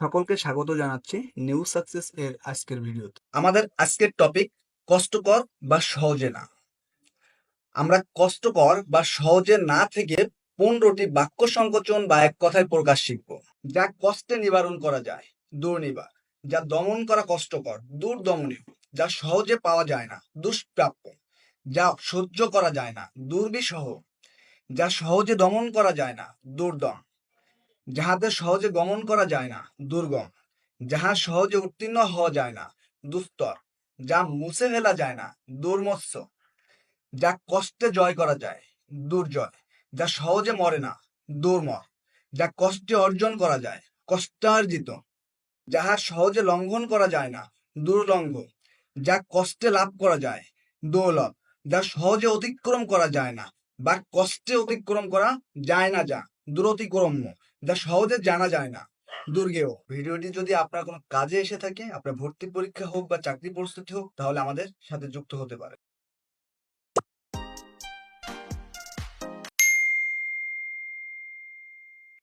সকলকে স্বাগত জানাচ্ছি নিউ সাকসেস এর আজকের ভিডিওতে। আমাদের আজকের টপিক কষ্টকর বা সহজে না। আমরা কষ্টকর বা সহজে না থেকে 15টি বাক্য সংকোচন বা এক কথায় প্রকাশ শিখব। যা কষ্টে নিবারণ করা যায়, দুর্নিবার। যা দমন করা কষ্টকর, দুর্দমনীয়। যা সহজে পাওয়া যায় না, দুষ্প্রাপ্য। যা সহ্য করা যায় না, দুর্বিষহ। যা সহজে দমন করা যায় না, দুর্দম। যাহাদের সহজে গমন করা যায় না, দুর্গম। যাহা সহজে উত্তীর্ণ হওয়া যায় না, দুস্তর। যা মুছে ফেলা যায় না, দুর্মৎস। যা কষ্টে জয় করা যায়, দুর্জয়। যা সহজে মরে না, দুর্মর। যা কষ্টে অর্জন করা যায়, কষ্টার্জিত। যাহা সহজে লঙ্ঘন করা যায় না, দুর্লঙ্ঘ। যা কষ্টে লাভ করা যায়, দুর্লভ। যা সহজে অতিক্রম করা যায় না বা কষ্টে অতিক্রম করা যায় না, যা দুরতিক্রম্য। যা সহজে জানা যায় না, দুর্গেয়। ভিডিওটি যদি আপনার কোনো কাজে এসে থাকে, আপনার ভর্তি পরীক্ষা হোক বা চাকরি প্রস্তুতি হোক, তাহলে আমাদের সাথে যুক্ত হতে পারে।